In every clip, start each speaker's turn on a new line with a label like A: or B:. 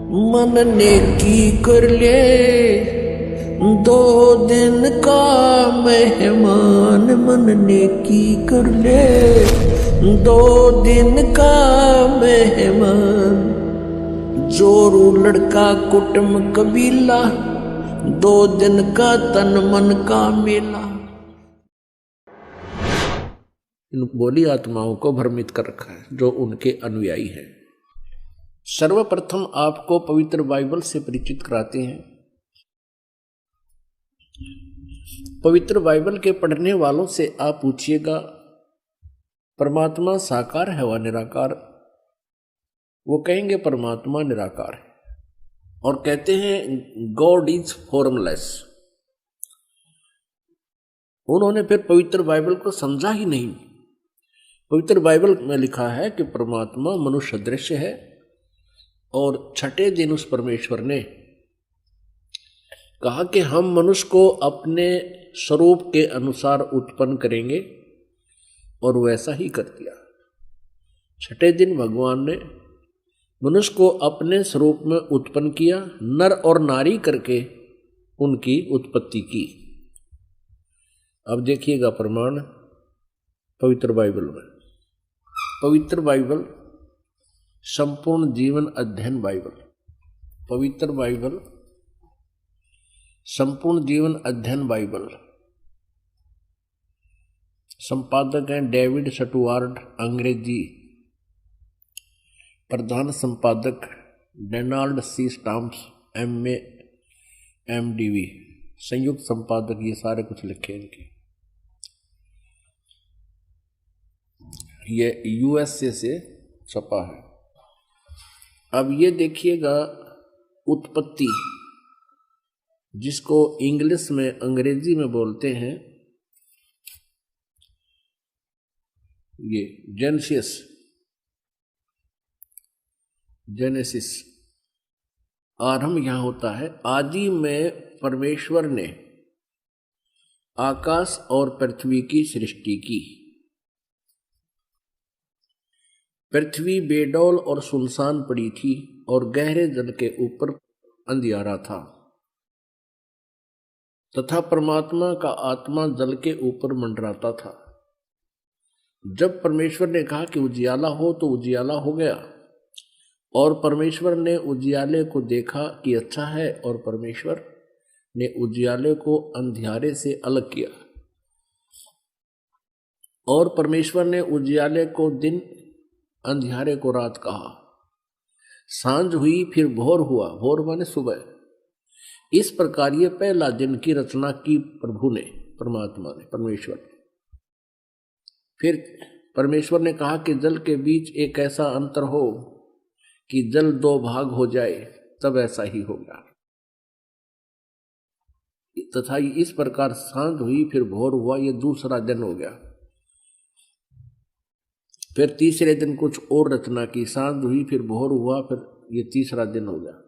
A: मन नेकी कर ले, 2 दिन का मेहमान। मन नेकी कर ले, 2 दिन का मेहमान। जोरू लड़का कुटुंब कबीला, 2 दिन का तन मन का मेला। इन बोली आत्माओं को भ्रमित कर रखा है जो उनके अनुयायी हैं। सर्वप्रथम आपको पवित्र बाइबल से परिचित कराते हैं। पवित्र बाइबल के पढ़ने वालों से आप पूछिएगा परमात्मा साकार है व निराकार? वो कहेंगे परमात्मा निराकार है और कहते हैं गॉड इज फॉर्मलेस। उन्होंने फिर पवित्र बाइबल को समझा ही नहीं। पवित्र बाइबल में लिखा है कि परमात्मा मनुष्य दृश्य है और छठे दिन उस परमेश्वर ने कहा कि हम मनुष्य को अपने स्वरूप के अनुसार उत्पन्न करेंगे और वैसा ही कर दिया। छठे दिन भगवान ने मनुष्य को अपने स्वरूप में उत्पन्न किया, नर और नारी करके उनकी उत्पत्ति की। अब देखिएगा प्रमाण पवित्र बाइबल में। पवित्र बाइबल संपूर्ण जीवन अध्ययन बाइबल, पवित्र बाइबल संपूर्ण जीवन अध्ययन बाइबल। संपादक हैं डेविड स्टुअर्ट, अंग्रेजी। प्रधान संपादक Donald C Stamps, MA MDV। संयुक्त संपादक ये सारे कुछ लिखे इनके। ये USA से छपा है। अब ये देखिएगा उत्पत्ति, जिसको इंग्लिश में अंग्रेजी में बोलते हैं ये जेनेसिस। आरंभ यहां होता है। आदि में परमेश्वर ने आकाश और पृथ्वी की सृष्टि की। पृथ्वी बेडौल और सुनसान पड़ी थी और गहरे जल के ऊपर अंधियारा था तथा परमात्मा का आत्मा जल के ऊपर मंडराता था। जब परमेश्वर ने कहा कि उजियाला हो तो उजियाला हो गया और परमेश्वर ने उजियाले को देखा कि अच्छा है और परमेश्वर ने उजियाले को अंधियारे से अलग किया और परमेश्वर ने उजियाले को दिन, अंधियारे को रात कहा। सांझ हुई फिर भोर हुआ, भोर माने सुबह। इस प्रकार ये पहला दिन की रचना की प्रभु ने, परमात्मा ने, परमेश्वर ने। फिर परमेश्वर ने कहा कि जल के बीच एक ऐसा अंतर हो कि जल 2 भाग हो जाए, तब ऐसा ही होगा। तथा इस प्रकार सांझ हुई फिर भोर हुआ, ये दूसरा दिन हो गया। फिर तीसरे दिन कुछ और रचना की, सांझ हुई फिर भोर हुआ, फिर ये तीसरा दिन हो गया।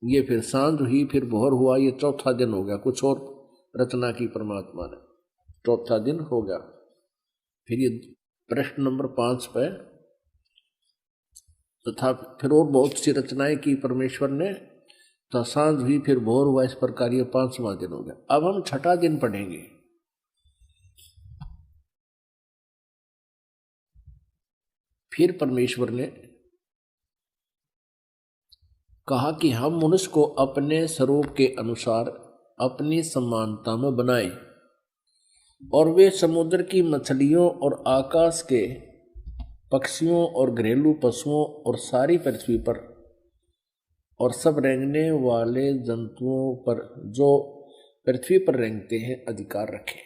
A: ये फिर सांझ हुई फिर भोर हुआ, ये चौथा दिन हो गया। कुछ और रचना की परमात्मा ने, चौथा दिन हो गया। फिर ये प्रश्न नंबर 5 पे, तथा फिर और बहुत सी रचनाएं की परमेश्वर ने, तो सांझ हुई फिर भोर हुआ, इस प्रकार ये 5वां दिन हो गया। अब हम छठा दिन पढ़ेंगे। फिर परमेश्वर ने कहा कि हम मनुष्य को अपने स्वरूप के अनुसार अपनी समानता में बनाएं और वे समुद्र की मछलियों और आकाश के पक्षियों और घरेलू पशुओं और सारी पृथ्वी पर और सब रेंगने वाले जंतुओं पर जो पृथ्वी पर रेंगते हैं अधिकार रखें,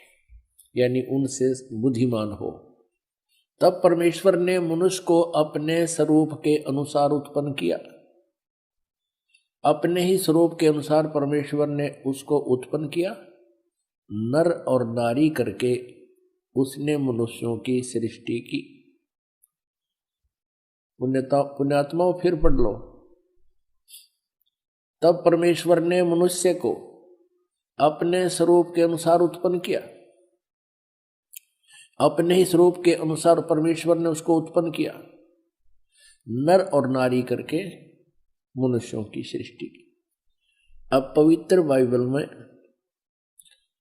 A: यानी उनसे बुद्धिमान हो। तब परमेश्वर ने मनुष्य को अपने स्वरूप के अनुसार उत्पन्न किया। अपने ही स्वरूप के अनुसार परमेश्वर ने उसको उत्पन्न किया, नर और नारी करके उसने मनुष्यों की सृष्टि की। पुण्यात्माओं फिर पढ़ लो। तब परमेश्वर ने मनुष्य को अपने स्वरूप के अनुसार उत्पन्न किया। अपने ही स्वरूप के अनुसार परमेश्वर ने उसको उत्पन्न किया, नर और नारी करके मनुष्यों की सृष्टि की। अब पवित्र बाइबल में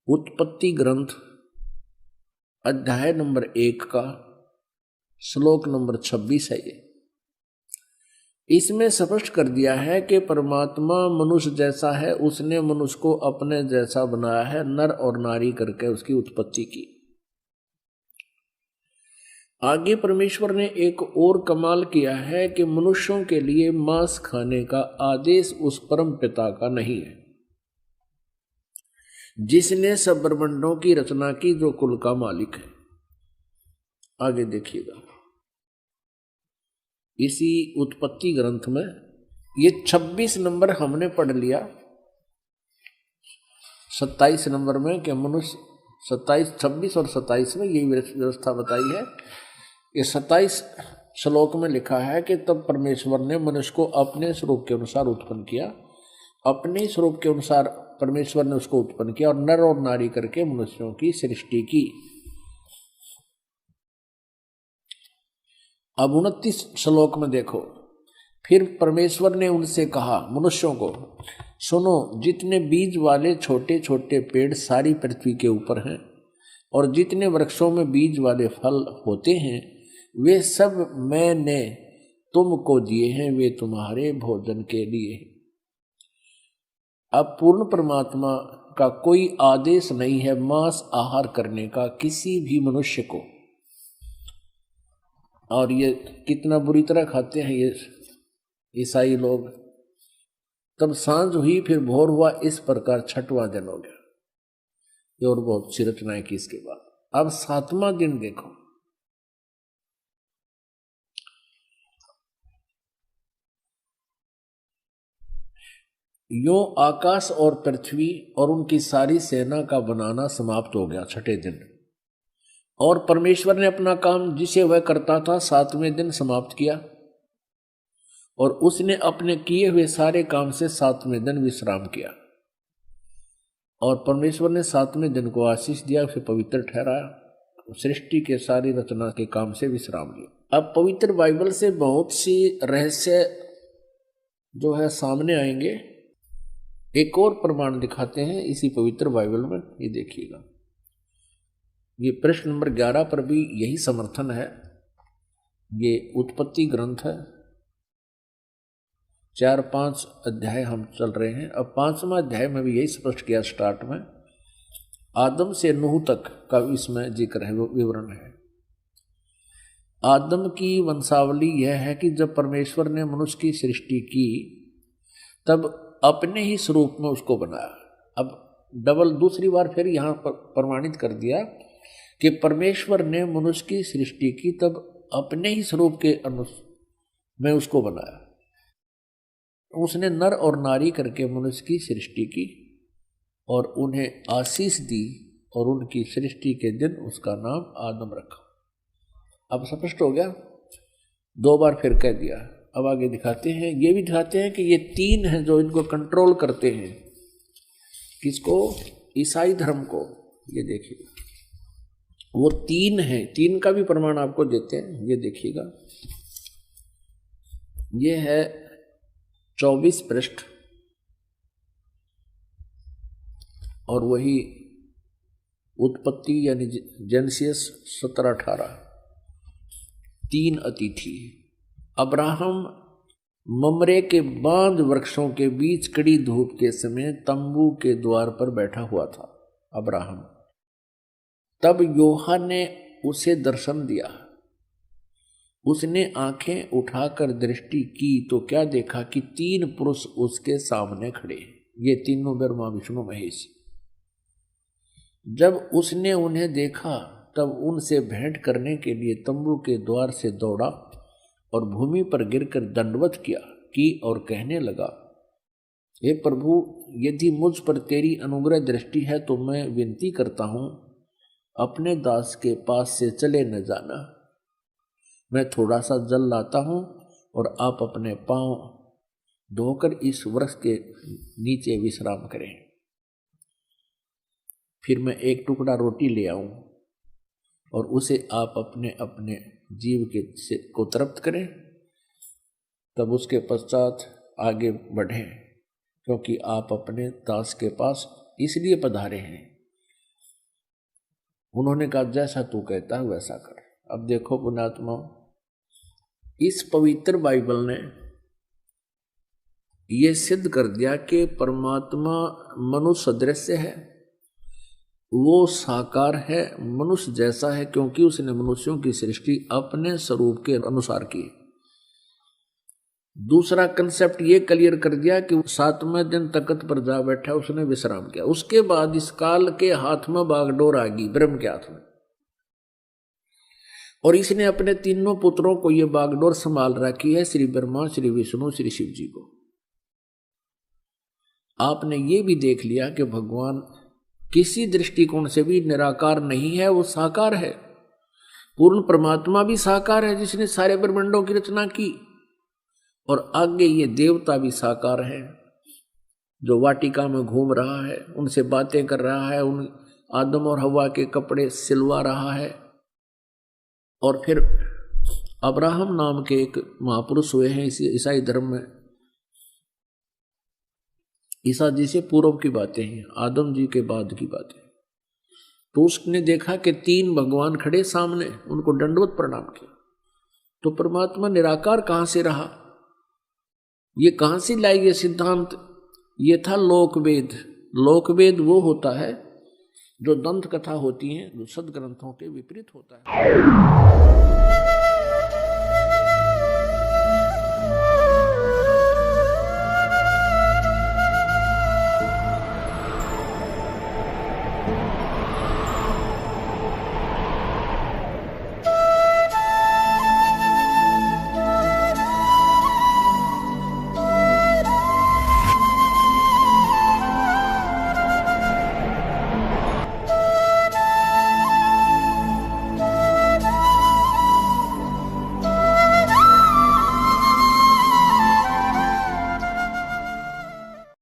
A: उत्पत्ति ग्रंथ अध्याय नंबर 1 का श्लोक नंबर 26 है ये। इसमें स्पष्ट कर दिया है कि परमात्मा मनुष्य जैसा है, उसने मनुष्य को अपने जैसा बनाया है, नर और नारी करके उसकी उत्पत्ति की। आगे परमेश्वर ने एक और कमाल किया है कि मनुष्यों के लिए मांस खाने का आदेश उस परम पिता का नहीं है जिसने सब ब्रह्मांडों की रचना की, जो कुल का मालिक है। आगे देखिएगा, इसी उत्पत्ति ग्रंथ में ये 26 नंबर हमने पढ़ लिया। 27 नंबर में कि मनुष्य 27, 26 और 27 में यही व्यवस्था बताई है। ये 27 श्लोक में लिखा है कि तब परमेश्वर ने मनुष्य को अपने स्वरूप के अनुसार उत्पन्न किया। अपने स्वरूप के अनुसार परमेश्वर ने उसको उत्पन्न किया और नर और नारी करके मनुष्यों की सृष्टि की। अब 29 श्लोक में देखो, फिर परमेश्वर ने उनसे कहा, मनुष्यों को, सुनो, जितने बीज वाले छोटे छोटे पेड़ सारी पृथ्वी के ऊपर हैं और जितने वृक्षों में बीज वाले फल होते हैं, वे सब मैंने तुमको दिए हैं, वे तुम्हारे भोजन के लिए। अब पूर्ण परमात्मा का कोई आदेश नहीं है मांस आहार करने का किसी भी मनुष्य को। और ये कितना बुरी तरह खाते हैं ये ईसाई लोग। तब सांझ हुई, फिर भोर हुआ, इस प्रकार 6वां दिन हो गया। ये और बहुत सी रचनाएं की इसके बाद। अब 7वां दिन देखो, यो आकाश और पृथ्वी और उनकी सारी सेना का बनाना समाप्त हो गया 6ठे दिन। और परमेश्वर ने अपना काम जिसे वह करता था 7वें दिन समाप्त किया और उसने अपने किए हुए सारे काम से 7वें दिन विश्राम किया। और परमेश्वर ने 7वें दिन को आशीष दिया, उसे पवित्र ठहराया, सृष्टि के सारी रचना के काम से विश्राम लिया। अब पवित्र बाइबल से बहुत सी रहस्य जो है सामने आएंगे। एक और प्रमाण दिखाते हैं इसी पवित्र बाइबल में, ये देखिएगा। ये प्रश्न नंबर 11 पर भी यही समर्थन है। ये उत्पत्ति ग्रंथ है, 4-5 अध्याय हम चल रहे हैं। अब 5वां अध्याय में भी यही स्पष्ट किया स्टार्ट में, आदम से नूह तक का इसमें जिक्र है, विवरण है। आदम की वंशावली यह है कि जब परमेश्वर ने मनुष्य की सृष्टि की तब अपने ही स्वरूप में उसको बनाया। अब डबल दूसरी बार फिर यहाँ पर प्रमाणित कर दिया कि परमेश्वर ने मनुष्य की सृष्टि की तब अपने ही स्वरूप के में उसको बनाया। उसने नर और नारी करके मनुष्य की सृष्टि की और उन्हें आशीष दी और उनकी सृष्टि के दिन उसका नाम आदम रखा। अब स्पष्ट हो गया, 2 बार फिर कह दिया। अब आगे दिखाते हैं, ये भी दिखाते हैं कि ये 3 हैं जो इनको कंट्रोल करते हैं। किसको? ईसाई धर्म को। ये देखिए, वो 3 हैं, 3 का भी प्रमाण आपको देते हैं। ये देखिएगा, ये है 24 पृष्ठ और वही उत्पत्ति यानी जेनेसिस 17-18। 3 अतिथि। अब्राहम ममरे के बांज वृक्षों के बीच कड़ी धूप के समय तंबू के द्वार पर बैठा हुआ था अब्राहम। तब यूहन्ना ने उसे दर्शन दिया। उसने आंखें उठाकर दृष्टि की तो क्या देखा कि 3 पुरुष उसके सामने खड़े। ये तीनों ब्रह्मा विष्णु महेश। जब उसने उन्हें देखा तब उनसे भेंट करने के लिए तंबू के द्वार से दौड़ा और भूमि पर गिरकर दंडवत किया और कहने लगा, हे प्रभु, यदि मुझ पर तेरी अनुग्रह दृष्टि है तो मैं विनती करता हूँ, अपने दास के पास से चले न जाना। मैं थोड़ा सा जल लाता हूँ और आप अपने पांव धोकर इस वृक्ष के नीचे विश्राम करें। फिर मैं एक टुकड़ा रोटी ले आऊं और उसे आप अपने अपने जीव को तृप्त करें। तब उसके पश्चात आगे बढ़े, क्योंकि आप अपने दास के पास इसलिए पधारे हैं। उन्होंने कहा जैसा तू कहता है वैसा कर। अब देखो पुण्यात्मा, इस पवित्र बाइबल ने यह सिद्ध कर दिया कि परमात्मा मनुष्य सदृश है, वो साकार है, मनुष्य जैसा है, क्योंकि उसने मनुष्यों की सृष्टि अपने स्वरूप के अनुसार की। दूसरा कंसेप्ट ये क्लियर कर दिया कि 7वें दिन तख्त पर जा बैठा, उसने विश्राम किया। उसके बाद इस काल के हाथ में बागडोर आ गई, ब्रह्म के हाथ में, और इसने अपने तीनों पुत्रों को ये बागडोर संभाल रखी है, श्री ब्रह्मा, श्री विष्णु, श्री शिव जी को। आपने ये भी देख लिया कि भगवान किसी दृष्टिकोण से भी निराकार नहीं है, वो साकार है। पूर्ण परमात्मा भी साकार है जिसने सारे ब्रह्मांडों की रचना की, और आगे ये देवता भी साकार है जो वाटिका में घूम रहा है, उनसे बातें कर रहा है, उन आदम और हवा के कपड़े सिलवा रहा है। और फिर अब्राहम नाम के एक महापुरुष हुए हैं ईसाई धर्म में, ईसा जी से पूर्व की बातें हैं, आदम जी के बाद की बातें। तो उसने देखा कि 3 भगवान खड़े सामने, उनको दंडवत प्रणाम किया। तो परमात्मा निराकार कहां से रहा, ये कहां से लाई ये सिद्धांत? ये था लोकवेद। लोकवेद वो होता है जो दंत कथा होती है, जो सदग्रंथों के विपरीत होता है।